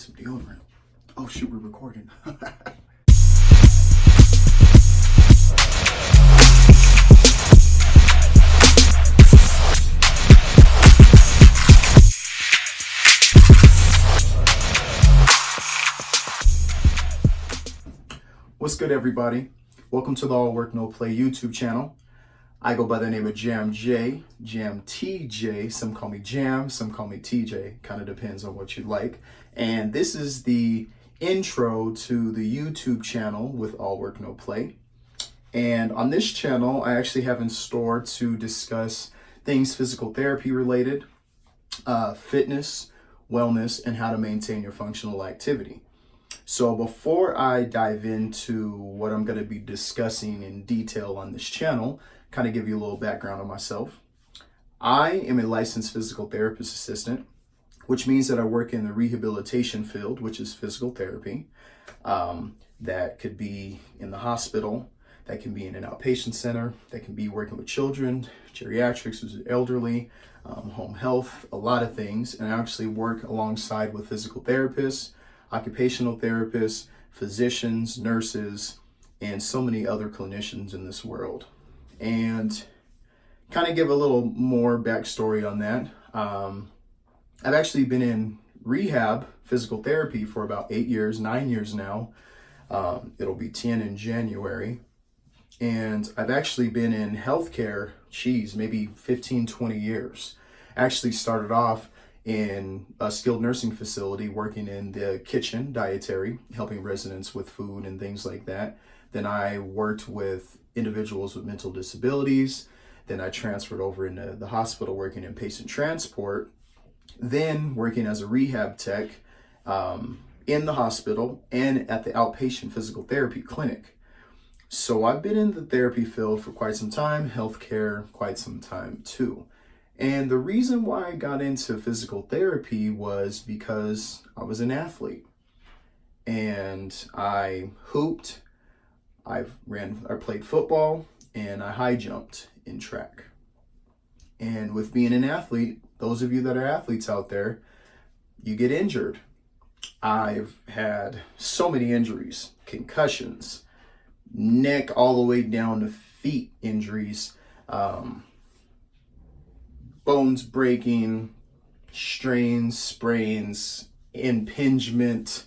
some deodorant. Oh shoot, we're recording. What's good, everybody? Welcome to the All Work No Play YouTube channel. I go by the name of Jam J, Jam TJ. Some call me Jam, some call me TJ. Kind of depends on what you like. And this is the intro to the YouTube channel with All Work No Play. And on this channel, I actually have in store to discuss things physical therapy related, fitness, wellness, and how to maintain your functional activity. So before I dive into what I'm going to be discussing in detail on this channel, kind of give you a little background on myself. I am a licensed physical therapist assistant, which means that I work in the rehabilitation field, which is physical therapy. That could be in the hospital, that can be in an outpatient center, that can be working with children, geriatrics, which is elderly, home health, a lot of things. And I actually work alongside with physical therapists, occupational therapists, physicians, nurses, and so many other clinicians in this world. And kind of give a little more backstory on that. I've actually been in rehab physical therapy for about 9 years now. It'll be 10 in January. And I've actually been in healthcare, maybe 15, 20 years. Actually started off in a skilled nursing facility, working in the kitchen, dietary, helping residents with food and things like that. Then I worked with individuals with mental disabilities. Then I transferred over into the hospital, working in patient transport. Then working as a rehab tech in the hospital and at the outpatient physical therapy clinic. So I've been in the therapy field for quite some time, healthcare quite some time too. And the reason why I got into physical therapy was because I was an athlete and I hooped, I played football, and I high jumped in track. And with being an athlete, those of you that are athletes out there, you get injured. I've had so many injuries, concussions, neck all the way down to feet injuries, bones breaking, strains, sprains, impingement,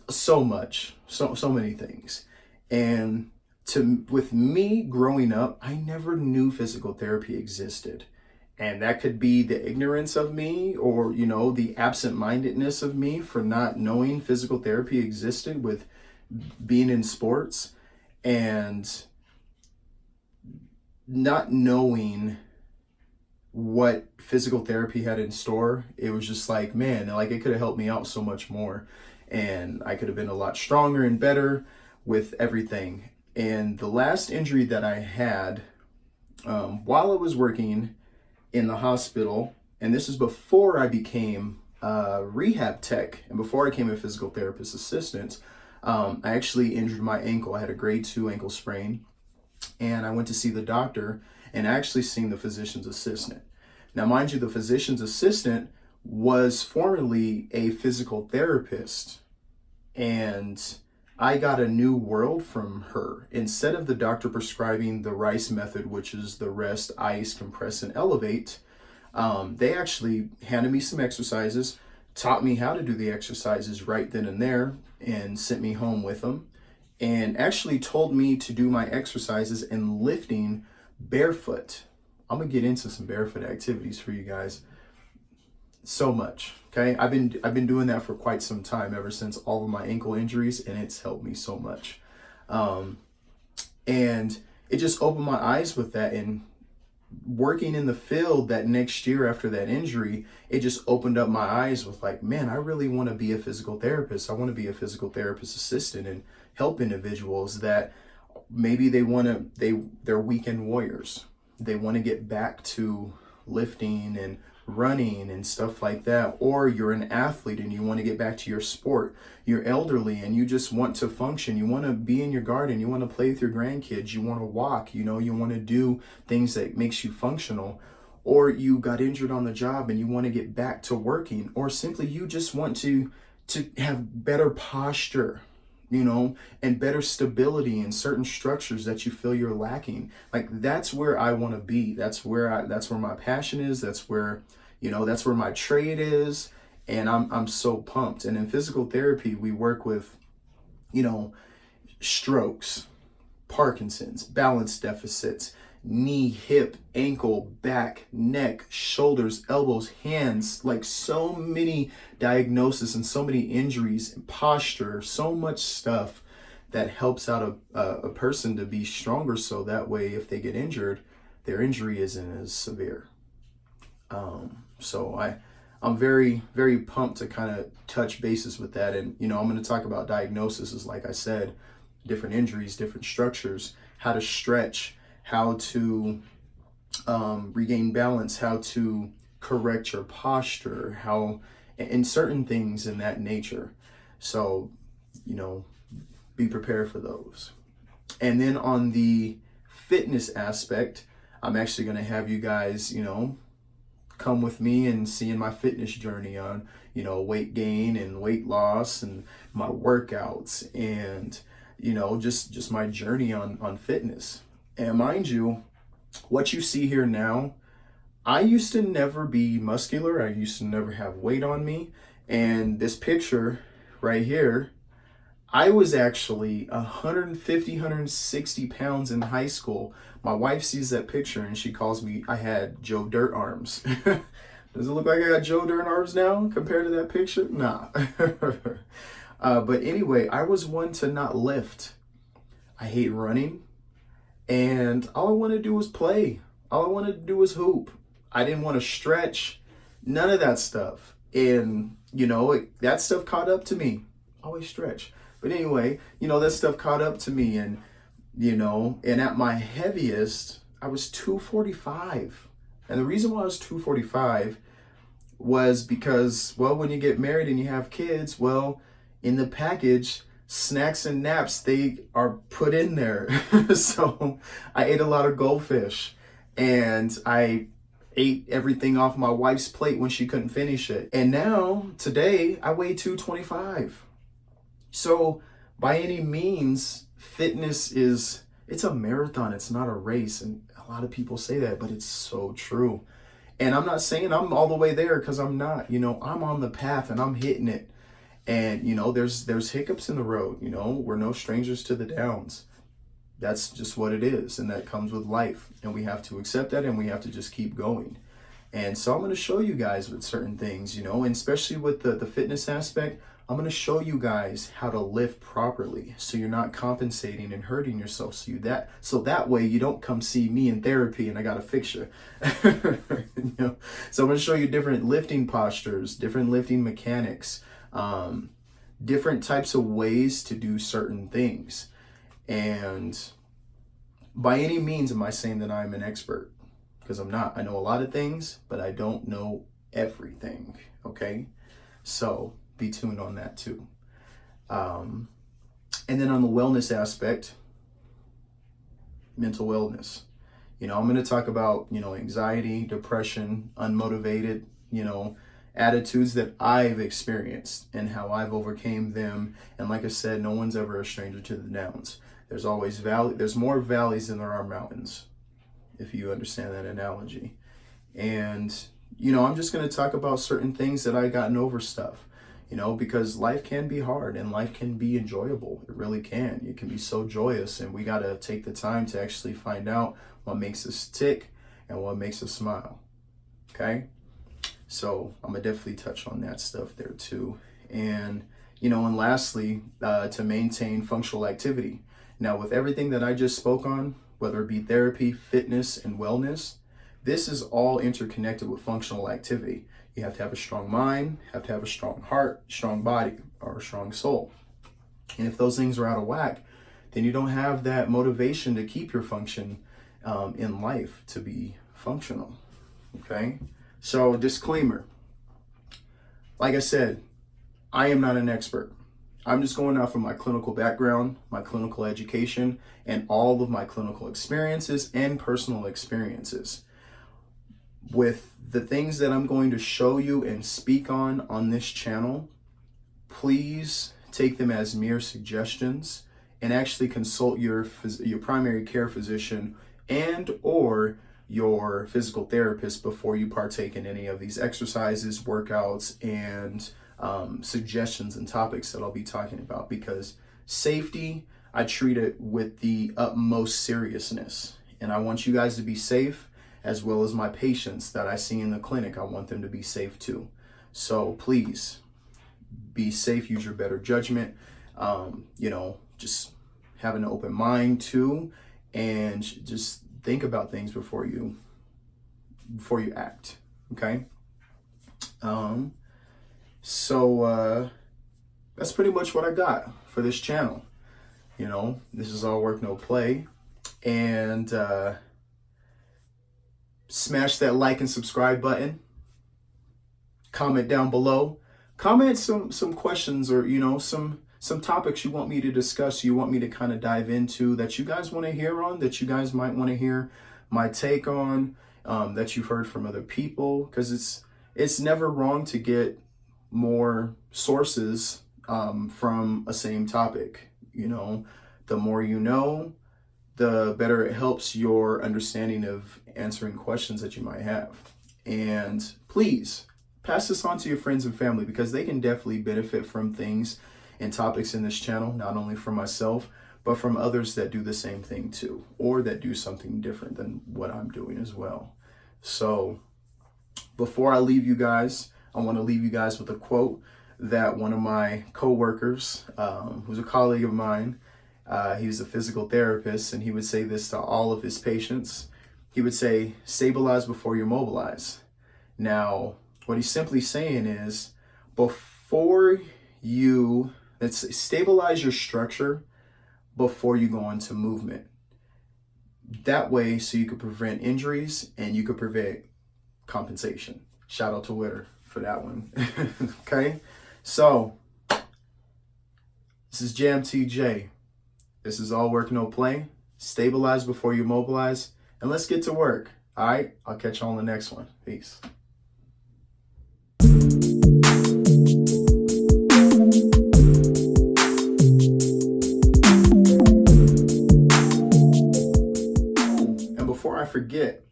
so many things. And with me growing up, I never knew physical therapy existed. And that could be the ignorance of me or, the absent-mindedness of me for not knowing physical therapy existed with being in sports and not knowing what physical therapy had in store. It was just like, man, it could have helped me out so much more. And I could have been a lot stronger and better with everything. And the last injury that I had while I was working in the hospital, and this is before I became a rehab tech and before I became a physical therapist assistant, I actually injured my ankle. I had a grade 2 ankle sprain, and I went to see the doctor and actually seen the physician's assistant. Now, mind you, the physician's assistant was formerly a physical therapist, and I got a new world from her. Instead of the doctor prescribing the RICE method, which is the rest, ice, compress, and elevate, they actually handed me some exercises, taught me how to do the exercises right then and there, and sent me home with them, and actually told me to do my exercises and lifting barefoot. I'm gonna get into some barefoot activities for you guys. So much. Okay, I've been doing that for quite some time, ever since all of my ankle injuries, and it's helped me so much. And it just opened my eyes with that. And working in the field that next year after that injury, it just opened up my eyes with man, I really want to be a physical therapist. I want to be a physical therapist assistant and help individuals that maybe they're weekend warriors. They want to get back to lifting and running and stuff like that, or you're an athlete and you want to get back to your sport. You're elderly and you just want to function. You want to be in your garden. You want to play with your grandkids. You want to walk. You want to do things that makes you functional. Or you got injured on the job and you want to get back to working, or simply you just want to to have better posture, and better stability in certain structures that you feel you're lacking. Like, that's where I want to be. That's where my passion is. That's where, that's where my trade is. And I'm so pumped. And in physical therapy, we work with, strokes, Parkinson's, balance deficits, knee, hip, ankle, back, neck, shoulders, elbows, hands, like so many diagnoses and so many injuries and posture, so much stuff that helps out a person to be stronger, so that way if they get injured, their injury isn't as severe. So I'm very, very pumped to kind of touch bases with that. And, I'm going to talk about diagnoses, like I said, different injuries, different structures, how to stretch, how to regain balance, how to correct your posture, and certain things in that nature. So, be prepared for those. And then on the fitness aspect, I'm actually going to have you guys, come with me and seeing my fitness journey on, weight gain and weight loss and my workouts and, just my journey on fitness. And mind you, what you see here now, I used to never be muscular. I used to never have weight on me. And this picture right here, I was actually 150, 160 pounds in high school. My wife sees that picture and she calls me, I had Joe Dirt arms. Does it look like I got Joe Dirt arms now compared to that picture? Nah. But anyway, I was one to not lift. I hate running. And all I wanted to do was play. All I wanted to do was hoop. I didn't want to stretch. None of that stuff. And, that stuff caught up to me. Always stretch. But anyway, that stuff caught up to me. And, and at my heaviest, I was 245. And the reason why I was 245 was because, when you get married and you have kids, in the package, snacks and naps, they are put in there. So I ate a lot of goldfish and I ate everything off my wife's plate when she couldn't finish it. And now today I weigh 225. So by any means, fitness it's a marathon. It's not a race. And a lot of people say that, but it's so true. And I'm not saying I'm all the way there, because I'm not. I'm on the path and I'm hitting it. And, there's hiccups in the road. We're no strangers to the downs. That's just what it is. And that comes with life. And we have to accept that, and we have to just keep going. And so I'm going to show you guys with certain things, and especially with the fitness aspect, I'm going to show you guys how to lift properly, so you're not compensating and hurting yourself. So that way you don't come see me in therapy and I got to fix you. So I'm going to show you different lifting postures, different lifting mechanics, different types of ways to do certain things. And by any means am I saying that I'm an expert, because I'm not. I know a lot of things, but I don't know everything. Okay, so be tuned on that too. And then on the wellness aspect, mental wellness, I'm going to talk about, anxiety, depression, unmotivated, attitudes that I've experienced and how I've overcame them. And like I said, no one's ever a stranger to the downs. There's always there's more valleys than there are mountains, if you understand that analogy. And, I'm just going to talk about certain things that I gotten over stuff, because life can be hard and life can be enjoyable. It really can. It can be so joyous, and we got to take the time to actually find out what makes us tick and what makes us smile. Okay? So I'm going to definitely touch on that stuff there too. And, and lastly, to maintain functional activity. Now, with everything that I just spoke on, whether it be therapy, fitness, and wellness, this is all interconnected with functional activity. You have to have a strong mind, have to have a strong heart, strong body, or a strong soul. And if those things are out of whack, then you don't have that motivation to keep your function in life to be functional. Okay? So, disclaimer. Like I said, I am not an expert. I'm just going off of my clinical background, my clinical education, and all of my clinical experiences and personal experiences. With the things that I'm going to show you and speak on this channel, please take them as mere suggestions and actually consult your primary care physician and or your physical therapist before you partake in any of these exercises, workouts, and suggestions and topics that I'll be talking about, because safety, I treat it with the utmost seriousness. And I want you guys to be safe, as well as my patients that I see in the clinic. I want them to be safe too. So please be safe, use your better judgment, just have an open mind too, and just think about things before you act. Okay. So that's pretty much what I got for this channel. This is all work, no play. And smash that like and subscribe button. Comment down below. Comment some questions, or some topics you want me to discuss, you want me to kind of dive into, that you guys want to hear on, that you guys might want to hear my take on, that you've heard from other people, because it's never wrong to get more sources from a same topic. The more you know, the better it helps your understanding of answering questions that you might have. And please pass this on to your friends and family, because they can definitely benefit from things and topics in this channel, not only from myself, but from others that do the same thing too, or that do something different than what I'm doing as well. So before I leave you guys, I want to leave you guys with a quote that one of my co-workers, who's a colleague of mine, he was a physical therapist, and he would say this to all of his patients. He would say, stabilize before you mobilize. Now, what he's simply saying is, before you, let's stabilize your structure before you go into movement. That way, so you could prevent injuries and you could prevent compensation. Shout out to Witter for that one. Okay, so this is Jam TJ. This is all work, no play. Stabilize before you mobilize, and let's get to work. All right, I'll catch you on the next one. Peace. And before I forget,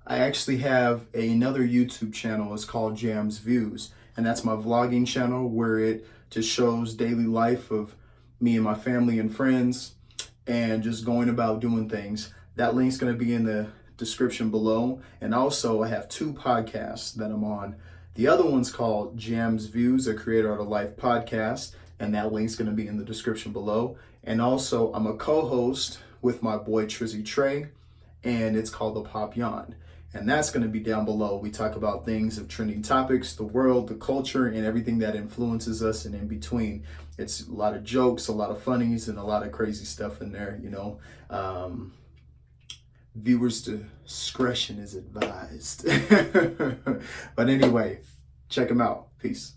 I actually have another YouTube channel. It's called Jam's Views, and that's my vlogging channel, where it just shows daily life of me and my family and friends, and just going about doing things. That link's going to be in the description below. And also, I have 2 podcasts that I'm on. The other one's called Jam's Views, a Creator Art of Life podcast, and that link's going to be in the description below. And also, I'm a co-host with my boy Trizzy Trey, and it's called the Popyon, and that's going to be down below. We talk about things of trending topics, the world, the culture, and everything that influences us, and in between. It's a lot of jokes, a lot of funnies, and a lot of crazy stuff in there, Viewers' discretion is advised. But anyway, check them out. Peace.